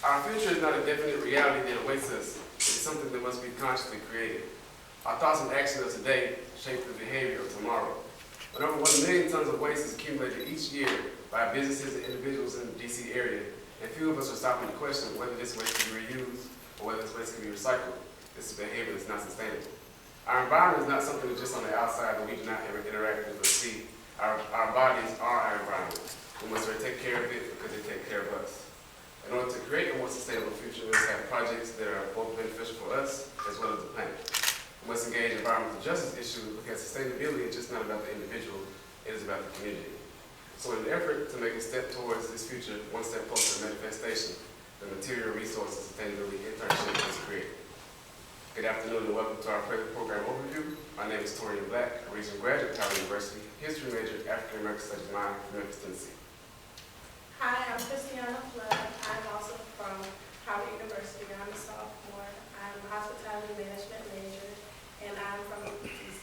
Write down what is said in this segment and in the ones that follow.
Our future is not a definite reality that awaits us. It is something that must be consciously created. Our thoughts and actions of today shape the behavior of tomorrow. When over 1 million tons of waste is accumulated each year by businesses and individuals in the DC area, and few of us are stopping to question whether this waste can be reused or whether this waste can be recycled, this behavior is not sustainable. Our environment is not something that's just on the outside that we do not ever interact with or see. Our bodies are our environment. We must take care of it because they take care of us. In order to create a more sustainable future, we must have projects that are both beneficial for us as well as the planet. We must engage environmental justice issues because sustainability is just not about the individual, it is about the community. So in an effort to make a step towards this future, one step closer to manifestation, the Material Resources Sustainability Internship was created. Good afternoon and welcome to our program overview. My name is Torian Black, a recent graduate of Howard University, history major, African American Studies minor from Memphis, Tennessee. Hi, I'm Christiana Flood. I'm also from Howard University. I'm a sophomore. I'm a hospitality management major, and I'm from DC.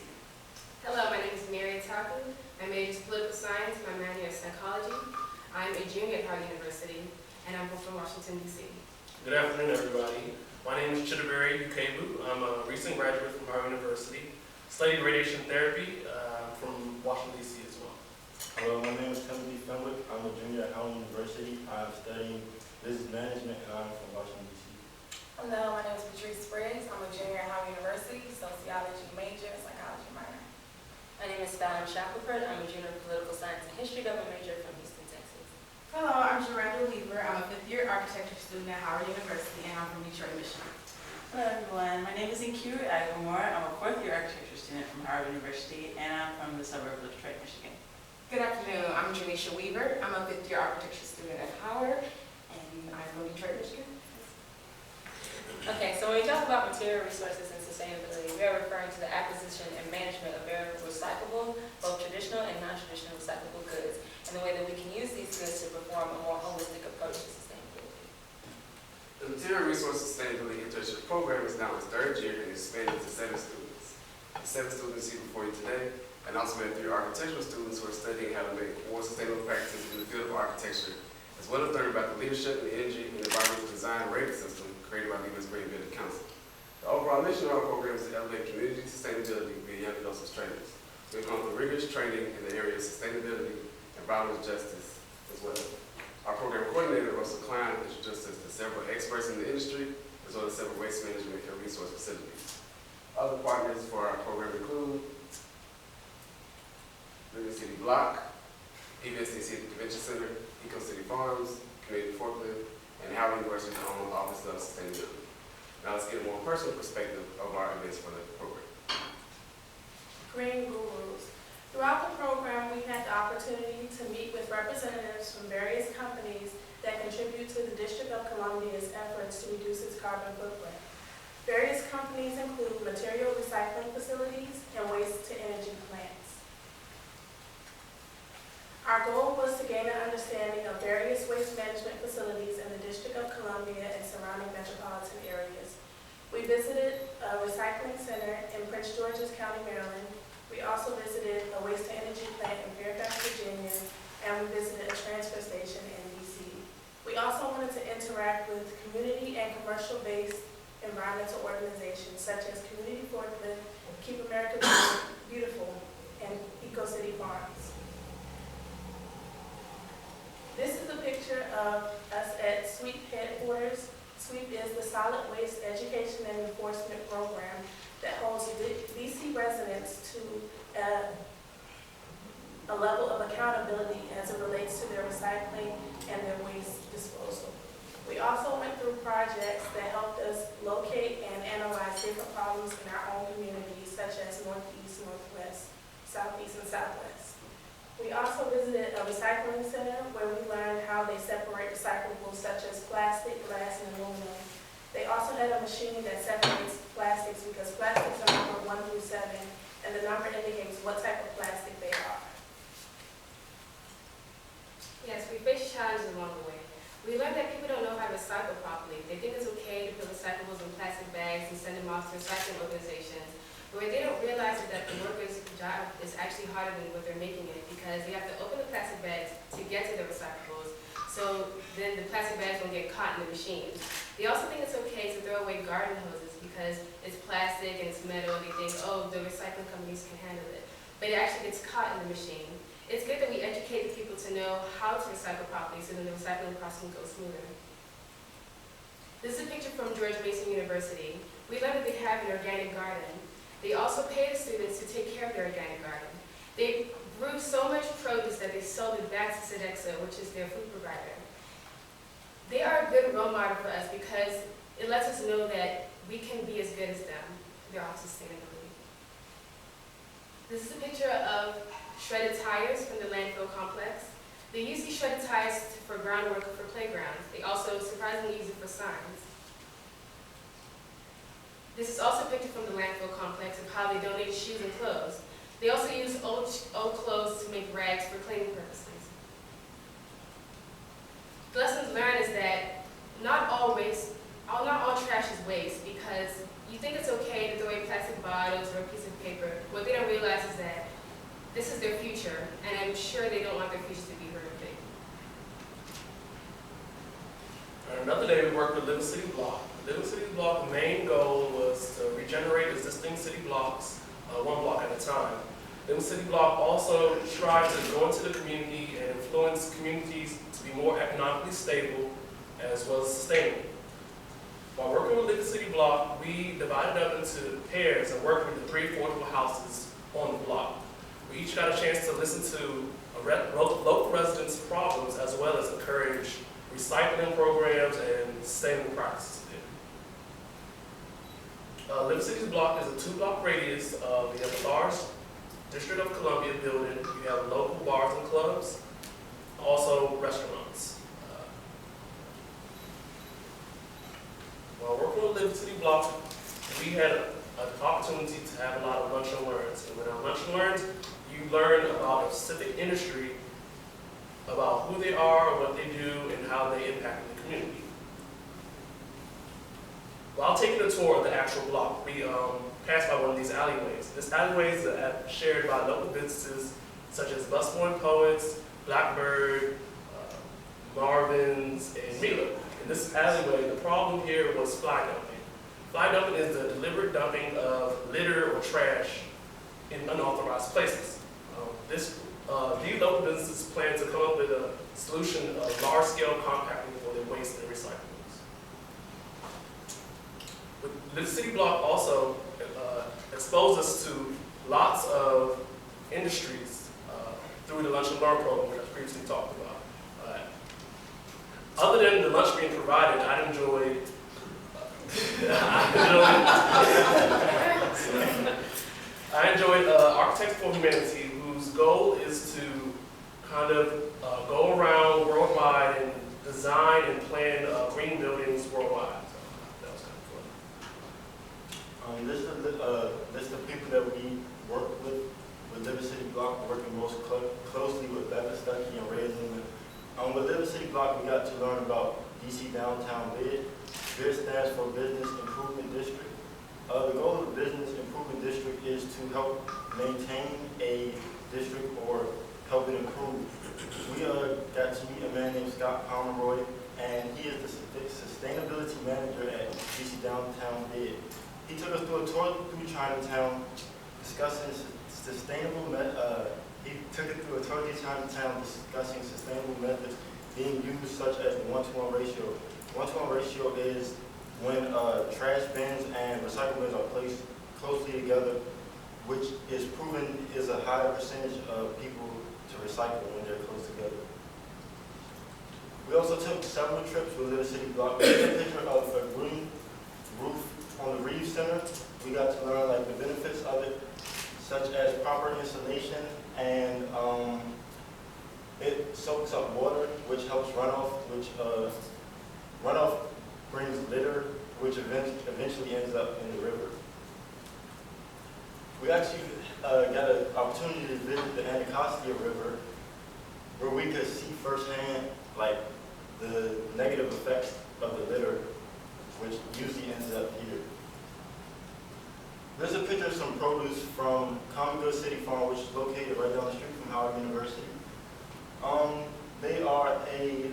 Hello, my name is Mary Taku. My major is political science. My minor is psychology. I'm a junior at Howard University, and I'm from Washington, D.C. Good afternoon, everybody. My name is Chidabere Ukebu. I'm a recent graduate from Howard University. Studied radiation therapy from Washington, D.C. as well. Hello, my name is Timothy Fenwick. I'm a junior at Howard University. I'm studying business management and I'm from Washington, D.C. Hello, my name is Patrice Spriggs. I'm a junior at Howard University, sociology major, psychology minor. My name is Fallon Shackelford. I'm a junior political science and history government major from Houston, Texas. Hello, I'm Joranda Weaver. I'm a fifth-year architecture student at Howard University, and I'm from Detroit, Michigan. Hello, everyone. My name is Inkiru Agamore. I'm a fourth-year architecture student from Howard University, and I'm from the suburb of Detroit, Michigan. Good afternoon. I'm Janisha Weaver. I'm a fifth-year architecture student at Howard, and I'm from Detroit, Michigan. Okay, so when we talk about material resources and sustainability, we are referring to the acquisition and management of various recyclable, both traditional and non-traditional recyclable goods, and the way that we can use these goods to perform a more holistic approach to sustainability. The Material Resources Sustainability Internship Program is now in its third year and expanded to 7 students. The 7 students here before you today, and also we have 3 architectural students who are studying how to make more sustainable practices in the field of architecture, as well as learning about the leadership and energy and environmental design rating system created by the U.S. Green Building Council. The overall mission of our program is to elevate community sustainability via young adults as trainers. We've gone through rigorous training in the area of sustainability, environmental justice as well. Our program coordinator, Russell Klein, introduced us to several experts in the industry, as well as several waste management and resource facilities. Other partners for our program include Living City Block, EVSD City Convention Center, Eco City Farms, Community Forklift, and Howard University's own Office of Sustainability. Now let's get a more personal perspective of our events for the program. Green Gurus. Throughout the program, we had the opportunity to meet with representatives from various companies that contribute to the District of Columbia's efforts to reduce its carbon footprint. Various companies include material recycling facilities and waste-to-energy plants. Our goal was to gain an understanding of various waste management facilities in the District of Columbia and surrounding metropolitan areas. We visited a recycling center in Prince George's County, Maryland. We also visited a waste-to-energy plant in Fairfax, Virginia, and we visited a transfer station in DC. We also wanted to interact with community and commercial-based environmental organizations such as Community Forklift, Keep America Beautiful, and Eco City Farms. This is a picture of us at SWEEP headquarters. SWEEP is the Solid Waste Education and Enforcement Program that holds DC residents to a level of accountability as it relates to their recycling and their waste disposal. We also went through projects that helped us locate and analyze different problems in our own communities, such as Northeast, Northwest, Southeast, and Southwest. We also visited a recycling center where we learned how they separate recyclables such as plastic, glass, and aluminum. They also had a machine that separates plastics because plastics are numbered 1 through 7, and the number indicates what type of plastic they are. Yes, we faced challenges along the way. We learned that people don't know how to recycle properly. They think it's okay to put recyclables in plastic bags and send them off to recycling organizations, where they don't realize that the worker's job is actually harder than what they're making it because they have to open the plastic bags to get to the recyclables. so then the plastic bags don't get caught in the machine. They also think it's okay to throw away garden hoses because it's plastic and it's metal, and they think, oh, the recycling companies can handle it. But it actually gets caught in the machine. It's good that we educate the people to know how to recycle properly so then the recycling process goes smoother. This is a picture from George Mason University. We learned that they have an organic garden. They also pay the students to take care of their organic garden. They grew so much produce that they sold it back to Sodexo, which is their food provider. They are a good role model for us because it lets us know that we can be as good as them. They're all sustainability. This is a picture of shredded tires from the landfill complex. They use these shredded tires for groundwork for playgrounds. They also surprisingly use it for signs. This is also a picture from the landfill complex of how they donate shoes and clothes. They also use old clothes to make rags for cleaning purposes. The lessons learned is that not all trash is waste, because you think it's okay to throw away plastic bottles or a piece of paper. What they don't realize is that this is their future, and I'm sure they don't want their future to be horrific. Another day we worked with Living City Block. Living City Block, the main goal was to regenerate existing city blocks, one block at a time. Living City Block also tried to go into the community and influence communities to be more economically stable as well as sustainable. While working with Living City Block, we divided up into pairs and worked with the 3 affordable houses on the block. We each got a chance to listen to local residents' problems as well as encourage recycling programs and sustainable practices. Living City's block is a 2-block radius of the large District of Columbia building. You have local bars and clubs, also restaurants. While working with Living City Block, we had an opportunity to have a lot of lunch and learns. And with our lunch and learns, you learn about a specific industry, about who they are, what they do, and how they impact the community. While taking a tour of the actual block, we passed by one of these alleyways. This alleyway is shared by local businesses such as Busboy Poets, Blackbird, Marvin's, and Mila. In this alleyway, the problem here was fly dumping. Fly dumping is the deliberate dumping of litter or trash in unauthorized places. These local businesses plan to come up with a solution of large-scale compacting for their waste and recycling. The city block also exposed us to lots of industries through the Lunch and Learn program, which I previously talked about. Other than the lunch being provided, I enjoyed Architects for Humanity, whose goal is to kind of go around worldwide and design and plan green buildings worldwide. This is a list of people that we work with Living City Block, working most closely with Becca Stuckey and Ray Newman. With Living City Block, we got to learn about DC Downtown BID. BID stands for Business Improvement District. The goal of the Business Improvement District is to help maintain a district or help it improve. We got to meet a man named Scott Pomeroy, and he is the Sustainability Manager at DC Downtown BID. He took us through a tour through Chinatown, discussing sustainable methods being used, such as the 1-to-1 ratio. 1-to-1 ratio is when trash bins and recycle bins are placed closely together, which is proven is a higher percentage of people to recycle when they're close together. We also took several trips with Living City Block. We took a picture of a green roof on the Reeves Center. We got to learn like the benefits of it, such as proper insulation, and it soaks up water, which helps runoff, runoff brings litter, which eventually ends up in the river. We actually got an opportunity to visit the Anacostia River, where we could see firsthand like the negative effects of the litter, which usually ends up here. There's a picture of some produce from Common Good City Farm, which is located right down the street from Howard University. They are a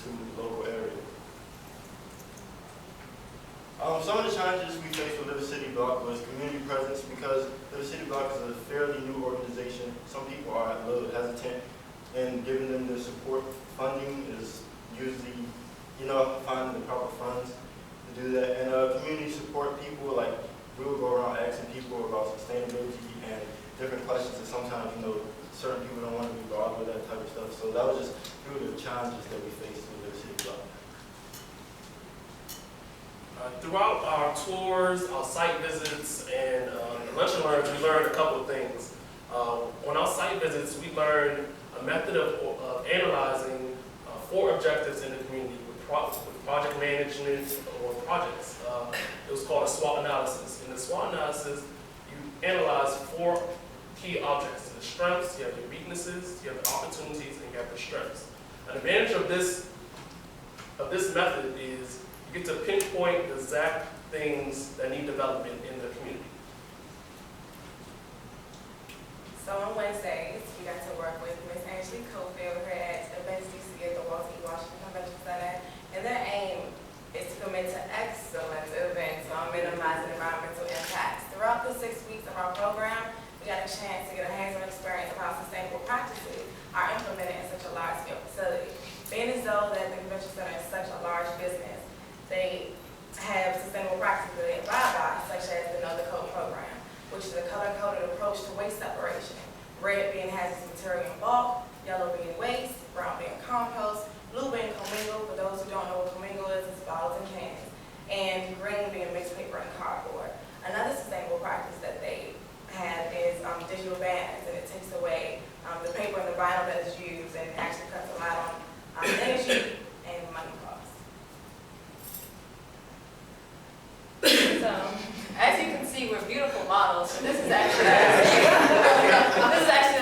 to the local area. Some of the challenges we faced with Liver City Block was community presence, because Liver City Block is a fairly new organization. Some people are a little hesitant, and giving them the support funding is usually, finding the proper funds to do that. And community support people, like we will go around asking people about sustainability and different questions, and sometimes, certain people don't want to be bothered with that type of stuff. So that was just few of the challenges that we faced with Liver City Block. Throughout our tours, our site visits, and the lunch and learns, we learned a couple of things. On our site visits, we learned a method of analyzing 4 objectives in the community with project management or projects. It was called a SWOT analysis. In the SWOT analysis, you analyze 4 key objects: the strengths, you have your weaknesses, you have the opportunities, and you have the strengths. An advantage of this method is you get to pinpoint the exact things that need development in the community. So on Wednesdays, we got to work with Ms. Ashley Cofield here at Events DC at the Walter E. Washington Convention Center, and their aim is to commit to excellent events on minimizing environmental impacts. Throughout the 6 weeks of our program, we got a chance to get a hands-on experience of how sustainable practices are implemented in such a large-scale facility. Being as though that the Convention Center is such a large business, they have sustainable practices that they abide by, such as the Know the Code program, which is a color-coded approach to waste separation. Red being hazardous material in bulk, yellow being waste, brown being compost, blue being commingle. For those who don't know what commingle is, it's bottles and cans, and green being mixed paper and cardboard. Another sustainable practice that they have is digital banners, and it takes away the paper and the vinyl that is used and actually cuts a lot on energy and money costs. So, as you can see, we're beautiful models. So this is actually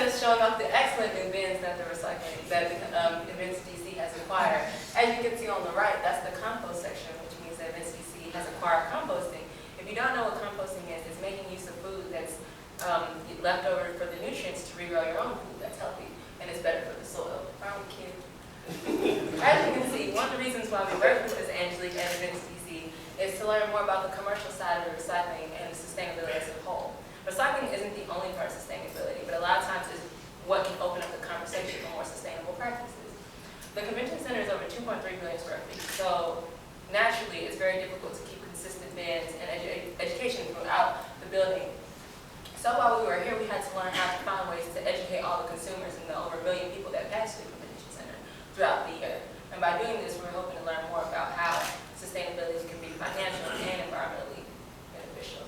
us showing off the excellent new bins that the Events DC has acquired. As you can see on the right, that's the compost section, which means that Events DC has acquired composting. If you don't know what composting is, it's making use of food that's left over for the nutrients to regrow your own food that's healthy, and it's better for the soil. Aren't we cute? As you can see, one of the reasons why we work with Ms. Angelique at Events DC is to learn more about the commercial side of the recycling and sustainability as a whole. Recycling isn't the only part of sustainability, but a lot of times is what can open up the conversation for more sustainable practices. The convention center is over 2.3 billion square feet, so naturally it's very difficult to keep consistent bins and education throughout the building. So while we were here, we had to learn how to find ways to educate all the consumers and the over 1 million people that pass through the convention center throughout the year. And by doing this, we're hoping to learn more about how sustainability can be financial and environmentally beneficial.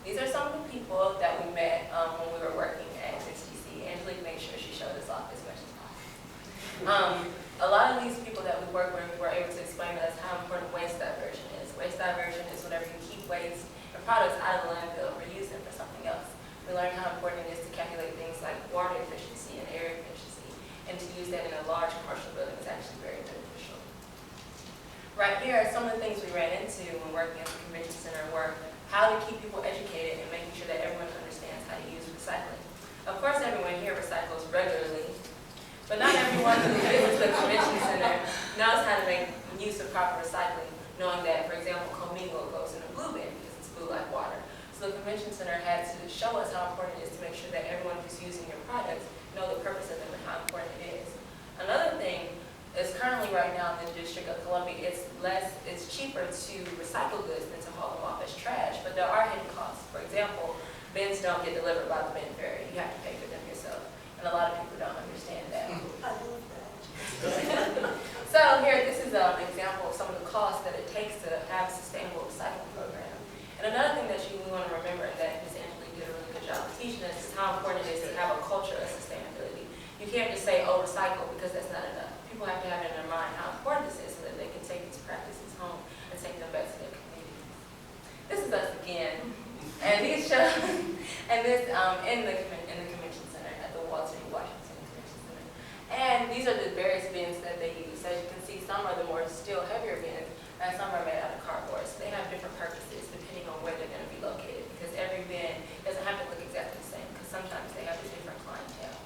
These are some of the people that we met when we were working at HTC. Angelique made sure she showed us off as much as possible. A lot of these people that we work with were able to explain to us how important waste diversion is. Waste diversion is whenever you keep waste and products out of the landfill and reuse them for something else. We learned how important it is to calculate things like water efficiency and air efficiency, and to use that in a large commercial building is actually very beneficial. Right here are some of the things we ran into when working at the convention center were how to keep people educated and making sure that everyone understands how to use recycling. Of course, everyone here recycles regularly, but not everyone who visits the convention center knows how to make use of proper recycling, knowing that, for example, commingle goes in a blue bin because it's blue like water. So the convention center had to show us how important it is to make sure that everyone who's using your products know the purpose of them and how important it is. Another thing is currently right now in the District of Columbia, it's cheaper to recycle goods than to haul them off as trash, but there are hidden costs. For example, bins don't get delivered by the bin ferry. You have to pay for them yourself, and a lot of people don't understand that. I love that. So here, this is an example of some of the costs that it takes to have a sustainable recycling program. And another thing that we want to remember, and that Ms. Angelique did a really good job of teaching us, is how important it is to have a culture of sustainability. You can't just say, oh, recycle, because that's not enough. People have to have it in their mind how important this is so that they can take these practices home and take them back to their communities. This is us again. And these show, and this in the convention center at the Walter E. Washington Convention Center. And these are the various bins that they use. As you can see, some are the more still heavier bins, and some are made out of cardboard. So they have different purposes depending on where they're going to be located, because every bin doesn't have to look exactly the same, because sometimes they have a different clientele.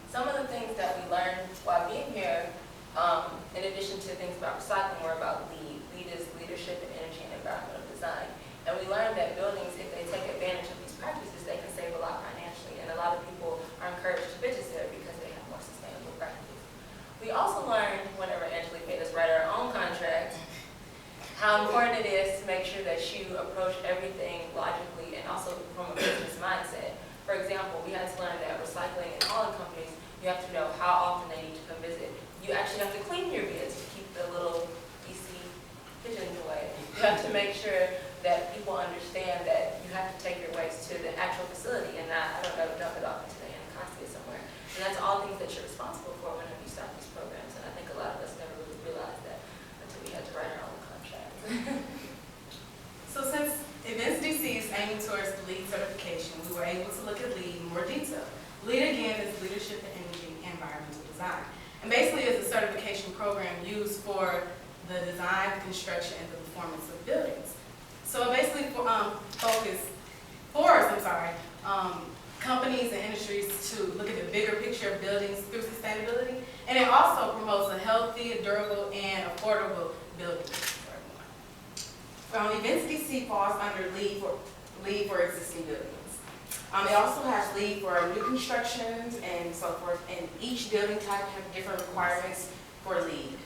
Some of the things that we learned while being here to things about recycling, more about LEED. LEED is Leadership in Energy and Environmental Design. And we learned that buildings, if they take advantage of these practices, they can save a lot financially. And a lot of people are encouraged to purchase there because they have more sustainable practices. We also learned, whenever Angelique made us write our own contract, how important it is to make sure that you approach everything logically and also from a business mindset. For example, we had to learn that recycling and hauling companies, you have to know how often they need to come visit. You actually have to clean your bins to keep the little EC pigeons away. You have to make sure that people understand that you have to take your waste to the actual facility and not, I don't know, dump it off into the Anacostia somewhere. And that's all things that you're responsible for whenever you start these programs. And I think a lot of us never really realized that until we had to write our own contract. So since Events DC is aiming towards the LEED certification, we were able to look at LEED in more detail. LEED again is Leadership in Energy and Environmental Design. And basically it's a certification program used for the design, construction, and the performance of buildings. So it basically forces companies and industries to look at the bigger picture of buildings through sustainability. And it also promotes a healthy, durable, and affordable building for everyone. Events DC falls under LEED for existing buildings. It also has LEED for new constructions and so forth, and each building type has different requirements for LEED.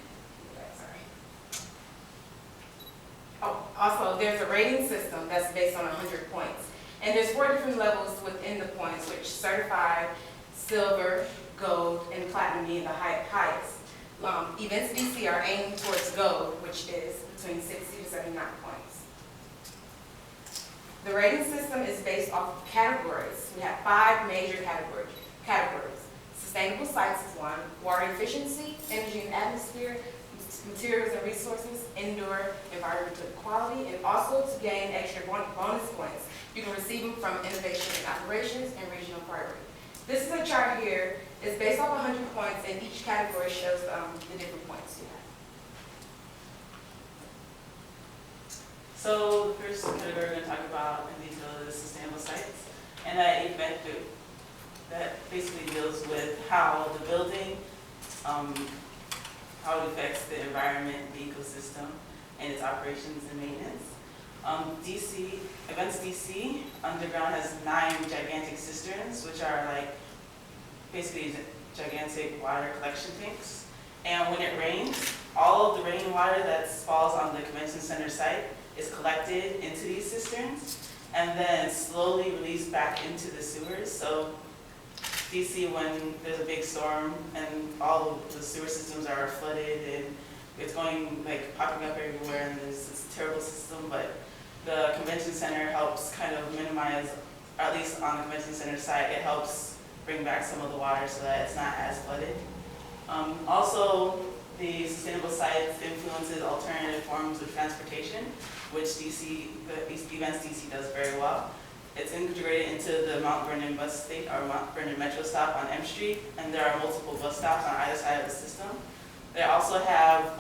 Also, there's a rating system that's based on 100 points. And there's 4 different levels within the points, which certified, silver, gold, and platinum being the highest. Events DC are aiming towards gold, which is between 60 to 79 points. The rating system is based off of categories. We have 5 major categories. Sustainable sites is one, water efficiency, energy and atmosphere, materials and resources, indoor environmental quality, and also to gain extra bonus points. You can receive them from innovation and operations and regional priority. This is a chart here. It's based off 100 points, and each category shows the different points you have. So the first category we're going to talk about in detail is sustainable sites, and that event that basically deals with how the building, how it affects the environment, the ecosystem, and its operations and maintenance. Events DC underground has 9 gigantic cisterns, which are like basically gigantic water collection tanks. And when it rains, all of the rainwater that falls on the convention center site is collected into these cisterns and then slowly released back into the sewers. So DC, when there's a big storm and all of the sewer systems are flooded and it's going like popping up everywhere and there's this terrible system, but the convention center helps kind of minimize, or at least on the convention center side, it helps bring back some of the water so that it's not as flooded. Also, the sustainable sites influences alternative forms of transportation, which the Events DC does very well. It's integrated into the Mount Vernon Mount Vernon Metro stop on M Street, and there are multiple bus stops on either side of the system. They also have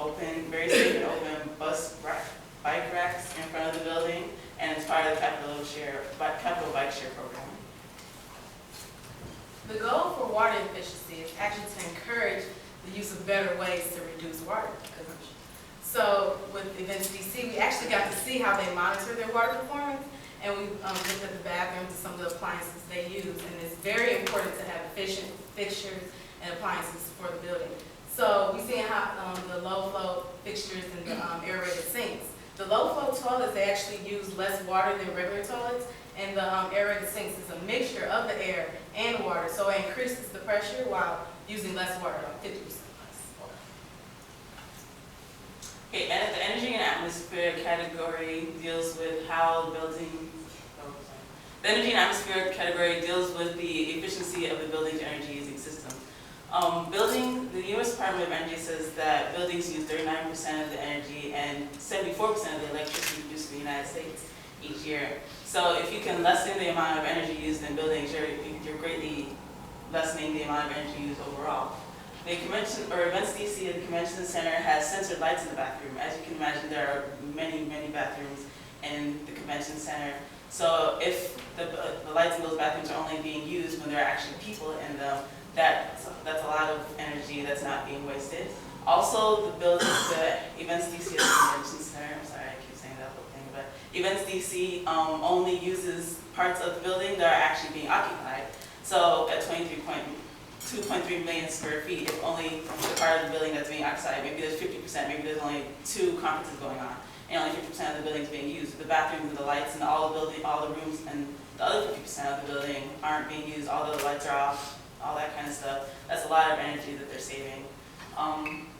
very safe and open bike racks in front of the building, and it's part of the Capital Bike Share program. The goal for water efficiency is actually to encourage the use of better ways to reduce water consumption. So with Events DC, we actually got to see how they monitor their water performance, and we looked at the bathrooms and some of the appliances they use, and it's very important to have efficient fixtures and appliances for the building. So we see how the low flow fixtures and the aerated sinks. The low flow toilets, they actually use less water than regular toilets, and the aerated sinks is a mixture of the air and water, so it increases the pressure while using less water, like 50% less water. Okay, and the energy and atmosphere category deals with how the building, the energy and atmosphere category deals with the efficiency of the building's energy using system. The U.S. Department of Energy says that buildings use 39% of the energy and 74% of the electricity produced in the United States each year. So if you can lessen the amount of energy used in buildings, you're greatly lessening the amount of energy used overall. The Events DC, the Convention Center, has sensored lights in the bathroom. As you can imagine, there are many, many bathrooms in the Convention Center. So if the lights in those bathrooms are only being used when there are actually people in them, that's a lot of energy that's not being wasted. Also, the building, the Events DC, the Convention Center, I'm sorry, I keep saying that whole thing, but Events DC only uses parts of the building that are actually being occupied. So at 2.3 million square feet, if only the part of the building that's being occupied, maybe there's 50%, maybe there's only 2 conferences going on, and only 50% of the building is being used. The bathrooms and the lights and all the rooms and the other 50% of the building aren't being used, although the lights are off, all that kind of stuff. That's a lot of energy that they're saving.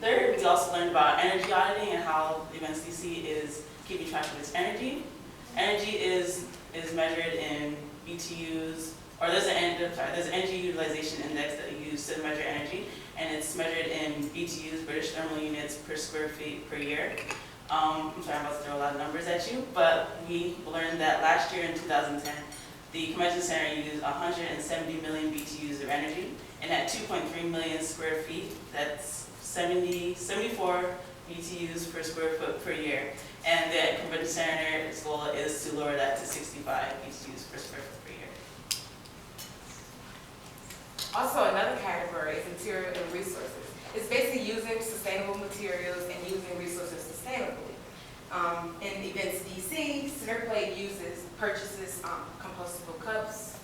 Third, we also learned about energy auditing and how Events DC is keeping track of its energy. Energy is measured in BTUs, or there's an energy utilization index that you use to measure energy, and it's measured in BTUs, British thermal units per square feet per year. I'm sorry, I'm about to throw a lot of numbers at you, but we learned that last year in 2010, the Convention Center used 170 million BTUs of energy, and at 2.3 million square feet, that's 74 BTUs per square foot per year. And the Convention Center's goal is to lower that to 65 BTUs per square foot per year. Also, another category is material and resources. It's basically using sustainable materials and using resources sustainably. In Events DC, Centerplate purchases compostable cups,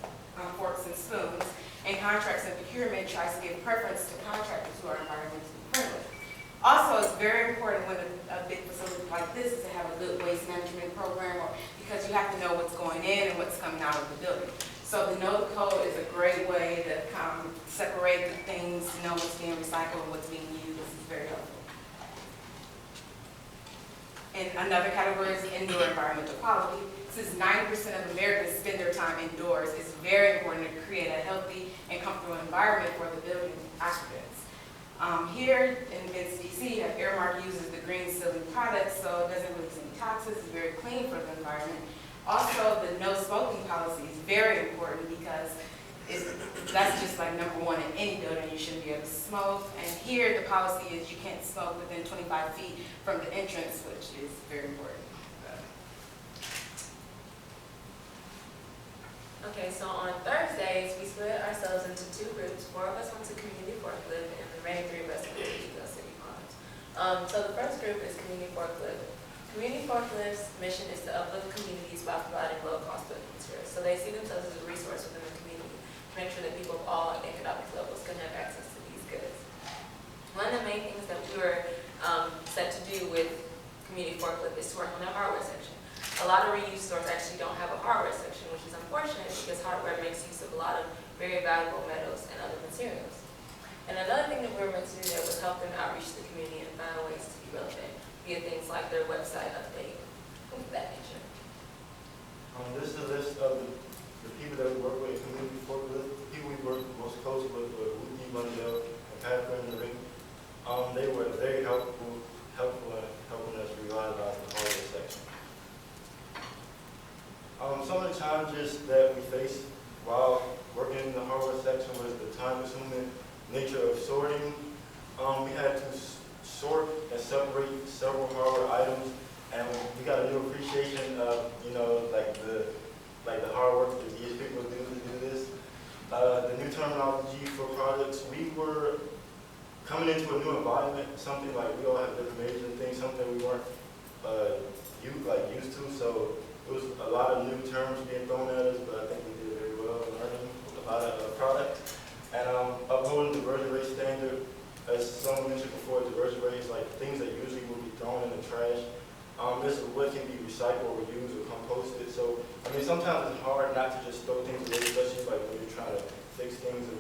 forks, and spoons, and contracts and procurement tries to give preference to contractors who are environmentally friendly. Also, it's very important when a big facility like this is to have a good waste management program, because you have to know what's going in and what's coming out of the building. So the Know the Code is a great way to separate the things, to know what's being recycled and what's being used. This is very helpful. And another category is indoor environmental quality. Since 90% of Americans spend their time indoors, it's very important to create a healthy and comfortable environment for the building occupants. Here in Events DC, Airmark uses the green sealing products, so it doesn't release any toxins. It's very clean for the environment. Also, the no smoking policy is very important, because that's just like #1 in any building. You shouldn't be able to smoke. And here the policy is you can't smoke within 25 feet from the entrance, which is very important. Okay, so on Thursdays, we split ourselves into 2 groups. 4 of us went to community forklift, and the remaining 3 of us went to Eco City Farms. So the first group is community forklift. Community forklift's mission is to uplift communities by providing low-cost building materials. So they see themselves as a resource within the community to make sure that people of all economic levels can have access to these goods. One of the main things that we were set to do with community forklift is to work on their hardware section. A lot of reuse stores actually don't have a hardware section, which is unfortunate, because hardware makes use of a lot of very valuable metals and other materials. And another thing that we were meant to do there was help them outreach to the community and find ways to be relevant via things like their website update, things of that nature. This is a list of the people that we work with, community forklift, the people we work most closely with, Ruthie, Mundell, and Catherine, and Rick. They were very helpful in helping us revitalize the hardware section. Some of the challenges that we faced while working in the hardware section was the time-consuming nature of sorting. We had to sort and separate several hardware items, and we got a new appreciation of, like the hard work that these people do to do this. The new terminology for products. We were coming into a new environment, something like we all have different majors and things, something we weren't used to. So it was a lot of new terms being thrown at us, but I think we did very well in learning a lot of product. And upholding the diversion rate standard, as someone mentioned before, diversion rate is like things that usually would be thrown in the trash. This is what can be recycled or reused or composted. So, I mean, sometimes it's hard not to just throw things away, especially like when you're trying to fix things and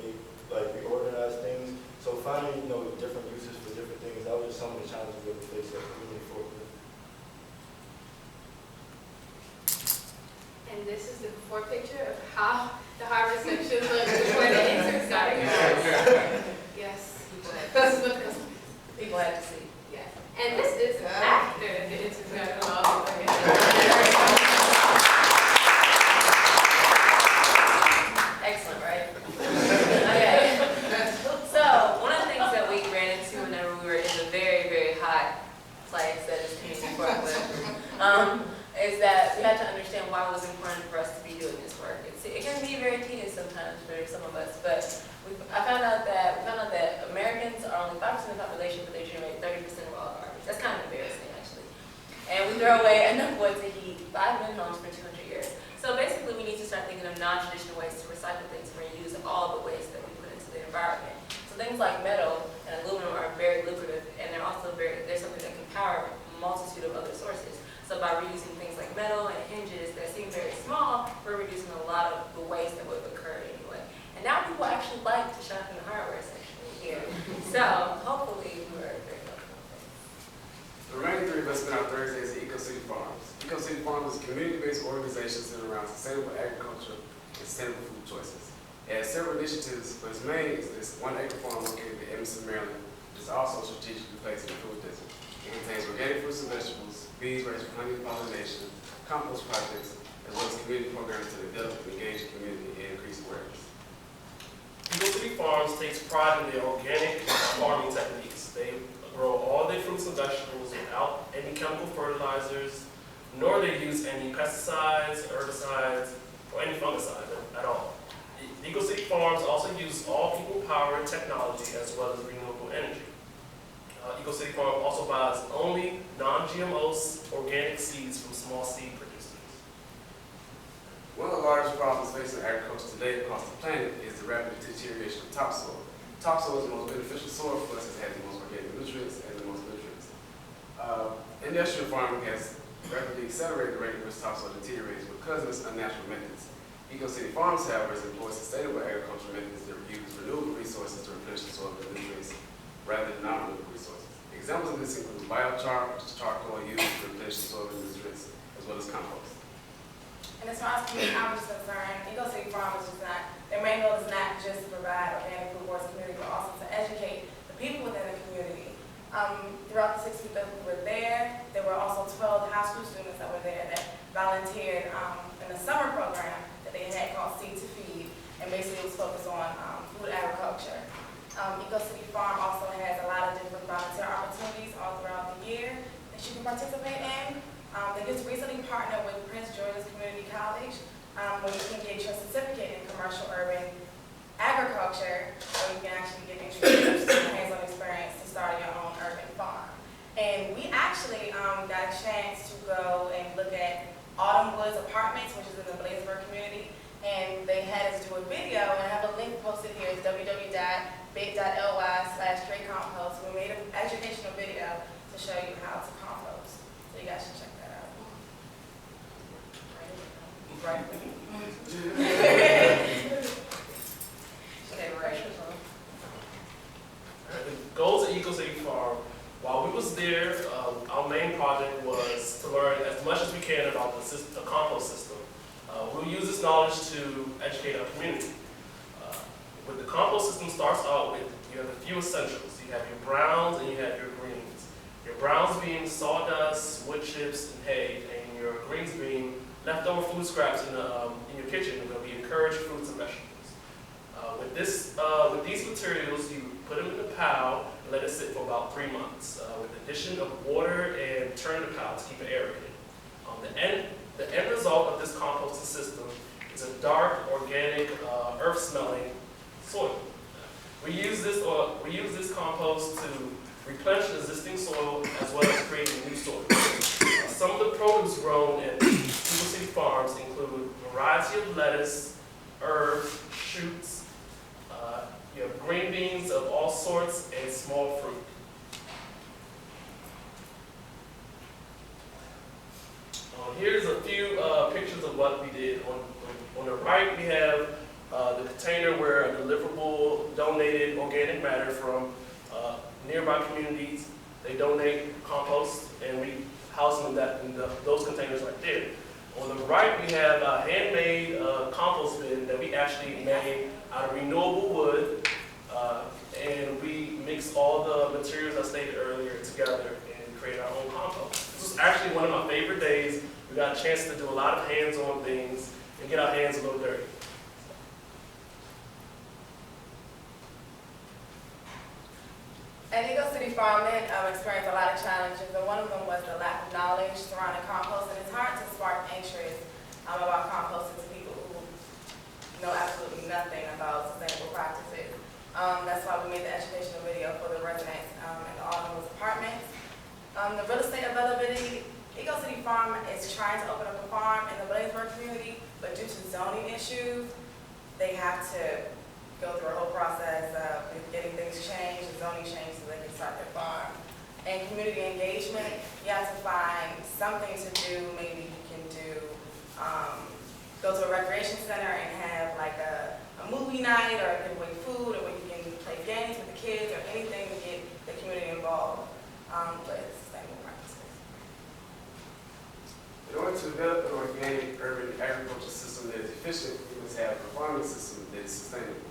reorganize things. So finding, different uses for different things, that was just some of the challenges that we faced at community forklift. And this is the before picture of how the harbor section looks before the entrance started. Yes. People had to see. Yeah. And this is after the entrance got closed. Excellent, right? Okay. So one of the things that we ran into whenever we were in the very, very hot place that is community forklift, is that we had to understand why it was important for us to be doing this work. It can be very tedious sometimes for some of us, but I found out that Americans are only 5% of the population, but they generate throw away enough wood to heat 5 million homes for 200 years. So basically, we need to start thinking of non-traditional ways to recycle things and reuse all the waste that we put into the environment. So things like metal and aluminum are very lucrative, and they're also they're something that can power a multitude of other sources. So by reusing things like metal and hinges that seem very small, we're reducing a lot of the waste that would have occurred anyway. And now people actually like to shop in the hardware section here. So hopefully we're very lucky. The remaining 3 investment on Thursday is the Eco City Farms. Eco City Farms is a community-based organization centered around sustainable agriculture and sustainable food choices. It has several initiatives, but its main is this 1 acre farm located in Emerson, Maryland. It's also strategically placed in the food desert. It contains organic fruits and vegetables, bees raised for honey and pollination, compost projects, as well as community programs to develop and engage the community and increase awareness. Eagle City Farms takes pride in their organic farming techniques. They grow all their fruits and vegetables without any chemical fertilizers, nor they use any pesticides, herbicides, or any fungicides at all. Eagle City Farms also use all people-powered technology as well as renewable energy. Eagle City Farm also buys only non-GMO organic seeds from small seed producers. One of the largest problems facing agriculture today across the planet is the rapid deterioration of topsoil. Topsoil is the most beneficial soil for us. It has the most organic nutrients and the most nutrients. Industrial farming has rapidly accelerated the rate at which topsoil deteriorates because of its unnatural methods. Eco City Farms, however, employ sustainable agricultural methods that use renewable resources to replenish the soil with nutrients rather than non-renewable resources. Examples of this include biochar, which is charcoal used to replenish the soil with nutrients, as well as compost. And as far as community outreach is concerned, Eagle City Farms is just not, their main goal is not just to provide organic food for the community, but also to educate the people within the community. Throughout the 6 weeks that we were there were also 12 high school students that were there that volunteered in a summer program that they had called Seed to Feed, and basically it was focused on food agriculture. Eco City Farm also has a lot of different volunteer opportunities all throughout the year that you can participate in. They just recently partnered with Prince George's Community College, where you can get your certificate in commercial urban agriculture, where you can actually get introduced to hands-on experience to start your own urban farm. And we actually got a chance to go and look at Autumn Woods Apartments, which is in the Blazeburg community, and they had us do a video, and I have a link posted here. It's www.bit.ly/straightcompost. We made an educational video to show you how to compost, so you guys should check that out. Right. Okay, right. The goals of Eco City Farm, while we was there, our main project was to learn as much as we can about the compost system. We'll use this knowledge to educate our community. What the compost system starts out with, you have a few essentials. You have your browns and you have your greens. Your browns being sawdust, wood chips, and hay, and your greens being leftover food scraps in your kitchen. They'll be encouraged fruits and vegetables. With these materials, you put them in the pile and let it sit for about 3 months, with the addition of water and turn the pile to keep it aerated. The end result of this composting system is a dark, organic, earth-smelling soil. We use this compost to replenish existing soil as well as creating new soil. Some of the produce grown in Eagle City Farms include a variety of lettuce, herbs, shoots. You have green beans of all sorts and small fruit. Here's a few pictures of what we did. On the right, we have the container where a deliverable donated organic matter from nearby communities. They donate compost, and we house them in those containers right there. On the right, we have a handmade compost bin that we actually made out of renewable wood, and we mix all the materials I stated earlier together and create our own compost. This was actually one of my favorite days. We got a chance to do a lot of hands-on things and get our hands a little dirty. At Eagle City Farm, they experienced a lot of challenges, and one of them was the lack of knowledge surrounding compost, and it's hard to spark interest about composting to people who know absolutely nothing about sustainable practices. That's why we made the educational video for the residents in the Autumn Woods Apartments. The real estate availability, Eagle City Farm is trying to open up a farm in the Blaisburg community, but due to zoning issues, they have to go through a whole process of getting things changed, the zoning changed so they can start their farm. And community engagement, you have to find something to do. Maybe you can do, go to a recreation center and have like a movie night or give away food, or where you can play games with the kids or anything to get the community involved with sustainable practices. In order to develop an organic urban agriculture system that is efficient, we must have a farming system that is sustainable.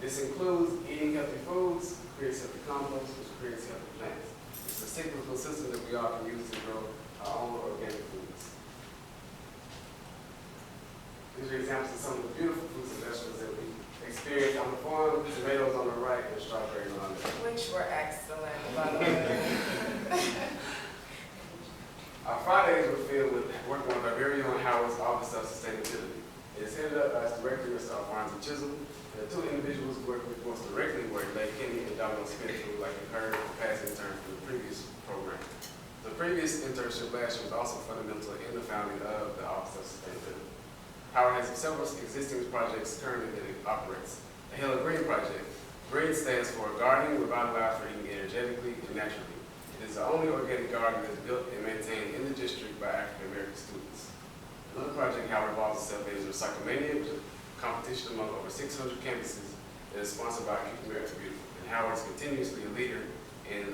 This includes eating healthy foods, creates healthy compost, which creates healthy plants. It's a cyclical system that we all can use to grow our own organic foods. These are examples of some of the beautiful fruits and vegetables that we experienced on the farm. Tomatoes on the right and strawberries on the left. Which were excellent, by the way. Our Fridays were filled with working with our very own Howard's Office of Sustainability. It is headed up by its director, Mr. Alfonso Chisholm, and the two individuals who work with most directly were Lady Kenny and Domino Smith, who, like you heard, past intern from the previous program. The previous internship last year was also fundamental in the founding of the Office of Sustainability. Howard has several existing projects currently that it operates. The Hello Green Project. GREEN stands for Gardening Revitalized for Eating Energetically and Naturally. It is the only organic garden that is built and maintained in the district by African American students. Another project Howard involves itself in is Recyclemania, which is a competition among over 600 campuses that is sponsored by Keep America Beautiful. And Howard is continuously a leader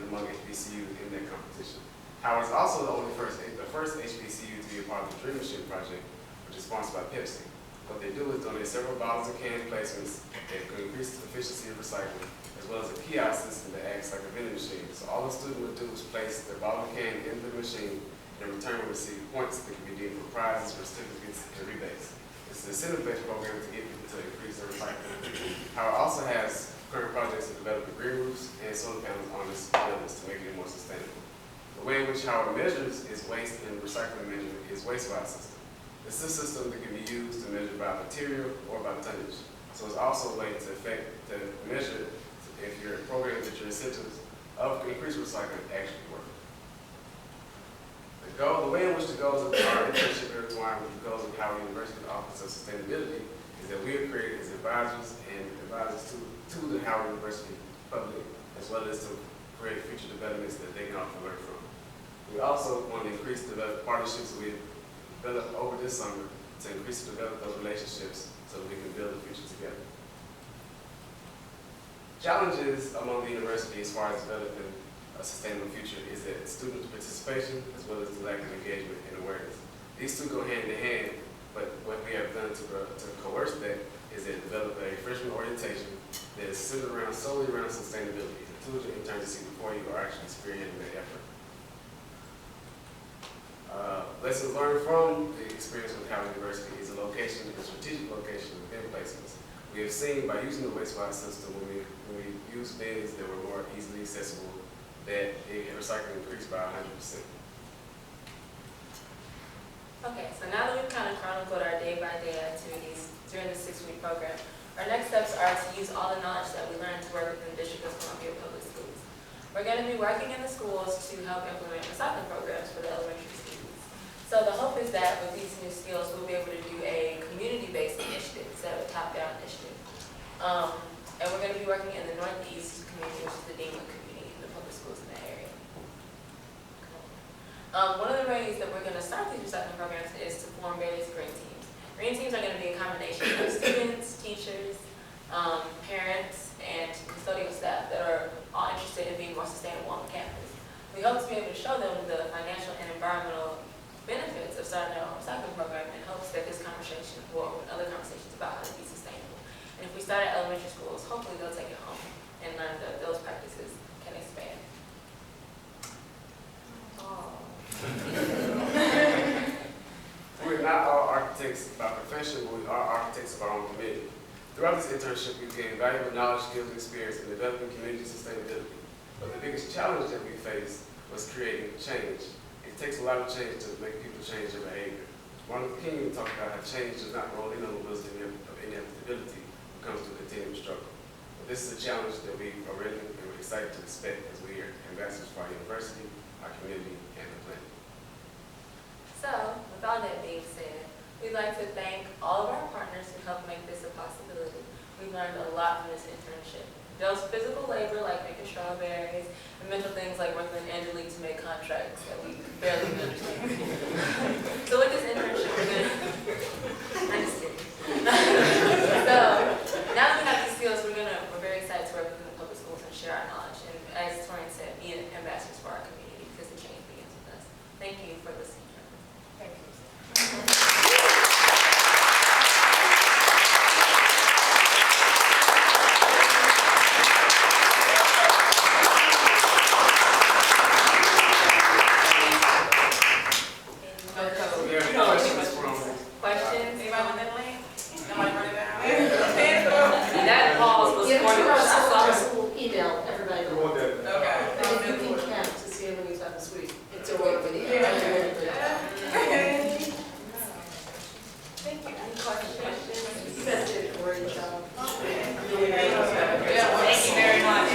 among HBCUs in that competition. Howard is also the first HBCU to be a part of the Dream Machine Project, which is sponsored by Pepsi. What they do is donate several bottles and can placements that can increase the efficiency of recycling, as well as a kiosk system that acts like a vending machine. So all the student would do is place their bottle and can in the machine, and in return will receive points that can be deemed for prizes, certificates, and rebates. It's an incentive-based program to get people to increase their recycling. Howard also has current projects to develop green roofs and solar panels on its buildings to make it more sustainable. The way in which Howard measures its waste and recycling management is waste-wise system. This is a system that can be used to measure by material or by tonnage. So it's also a way to measure if your program that your incentives of increased recycling actually work. The way in which the goals of our internship intertwine with the goals of Howard University's Office of Sustainability is that we are created as advisors and advisors to the Howard University public, as well as to create future developments that they can often learn from. We also want to increase develop partnerships that we developed over this summer to increase and develop those relationships so that we can build the future together. Challenges among the university as far as developing a sustainable future is that student participation as well as the lack of engagement and awareness. These two go hand in hand, but what we have done to coerce that is that develop a freshman orientation that is centered solely around sustainability. The tools and interns you see before you are actually spearheading that effort. Lessons learned from the experience with Howard University is a strategic location of bin placements. We have seen by using the waste-wise system, when we use bins that were more easily accessible, that recycling increased by 100%. Okay, so now that we've kind of chronicled our day-by-day activities during the 6-week program, our next steps are to use all the knowledge that we learned to work within the District of Columbia Public Schools. We're going to be working in the schools to help implement recycling programs for the elementary students. So the hope is that with these new skills, we'll be able to do a community-based initiative instead of a top-down initiative. And we're going to be working in the Northeast community, which is the Deanwood community, in the public schools in that area. One of the ways that we're going to start these recycling programs is to form various green teams. Green teams are going to be a combination of students, teachers, parents, and custodial staff that are all interested in being more sustainable on the campus. We hope to be able to show them the financial and environmental benefits of starting their own recycling program in hopes that this conversation will open other conversations about how to be sustainable. And if we start at elementary schools, hopefully they'll take it home and learn that those practices can expand. Oh. We're not all architects by profession, but we are architects of our own community. Throughout this internship, we've gained valuable knowledge, skills, and experience in developing community sustainability. But the biggest challenge that we faced was creating change. It takes a lot of change to make people change their behavior. Martin Luther King talked about how change does not roll in on the wheels of inevitability. It comes through continued struggle. But this is a challenge that we are ready and we're excited to expect as we are ambassadors for our university, our community, and the planet. So like to thank all of our partners who helped make this a possibility. We learned a lot from this internship. Those physical labor, like making strawberries, and mental things like working with Angelique to make contracts that we barely understand. So with this internship, we're gonna, I'm just kidding. So now that we have these skills, we're very excited to work within the public schools and share our knowledge. And as Torian said, be ambassadors for our community because the change begins with us. Thank you for listening. Thank you. We have questions from, Questions? Anybody want that link? Nobody wrote it down? That pause was Yeah, for you. just email everybody. we want that. Okay. And if you can count to see how many times this week, it's a wait video. Thank you. Any questions? You guys did a great job. Thank you very much.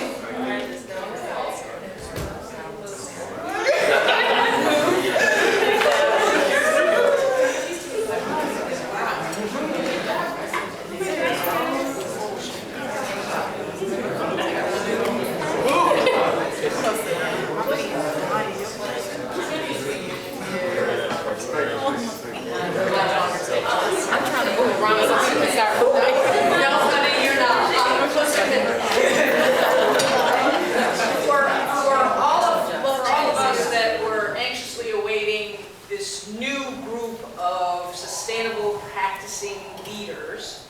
For all of us that were anxiously awaiting this new group of sustainable practicing leaders,